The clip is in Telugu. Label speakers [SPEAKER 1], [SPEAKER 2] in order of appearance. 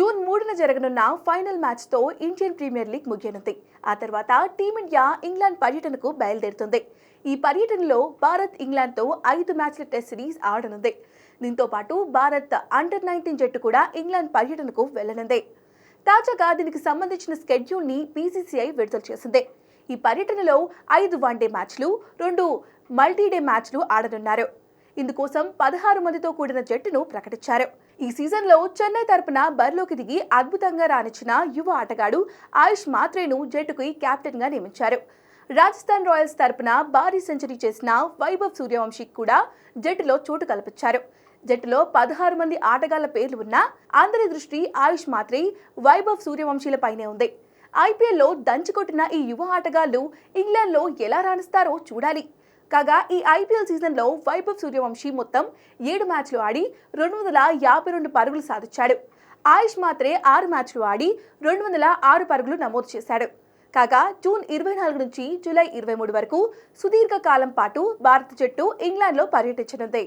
[SPEAKER 1] జూన్ 3న జరగనున్న ఫైనల్ మ్యాచ్తో ఇండియన్ ప్రీమియర్ లీగ్ ముగియనుంది. ఆ తర్వాత టీమిండియా ఇంగ్లాండ్ పర్యటనకు బయలుదేరుతుంది. ఈ పర్యటనలో భారత్ ఇంగ్లాండ్తో 5 మ్యాచ్ల టెస్ట్ సిరీస్ ఆడనుంది. దీంతో పాటు భారత్ అండర్-19 జట్టు కూడా ఇంగ్లాండ్ పర్యటనకు వెళ్లనుంది. తాజాగా దీనికి సంబంధించిన స్కెడ్యూల్ని బీసీసీఐ విడుదల చేసింది. ఈ పర్యటనలో 5 వన్డే మ్యాచ్లు, 2 మల్టీడే మ్యాచ్లు ఆడనున్నారు. ఇందుకోసం 16 మందితో కూడిన జట్టును ప్రకటించారు. ఈ సీజన్లో చెన్నై తరపున బరిలోకి దిగి అద్భుతంగా రాణించిన యువ ఆటగాడు ఆయుష్ మాత్రేను జట్టుకు కెప్టెన్గా నియమించారు. రాజస్థాన్ రాయల్స్ తరపున భారీ సెంచరీ చేసిన వైభవ్ సూర్యవంశీకి కూడా జట్టులో చోటు కల్పించారు. జట్టులో 16 మంది ఆటగాళ్ల పేర్లు ఉన్నా అందరి దృష్టి ఆయుష్ మాత్రే, వైభవ్ సూర్యవంశీలపైనే ఉంది. ఐపీఎల్లో దంచికొట్టిన ఈ యువ ఆటగాళ్లు ఇంగ్లాండ్లో ఎలా రాణిస్తారో చూడాలి. కాగా ఈ ఐపీఎల్ సీజన్లో వైభవ్ సూర్యవంశీ మొత్తం 7 మ్యాచ్లు ఆడి 252 పరుగులు సాధించాడు. ఆయుష్ మాత్రే 6 మ్యాచ్లు ఆడి 206 పరుగులు నమోదు చేశాడు. కాగా జూన్ 24 నుంచి జూలై 23 వరకు సుదీర్ఘ కాలం పాటు భారత జట్టు ఇంగ్లాండ్లో పర్యటించనుంది.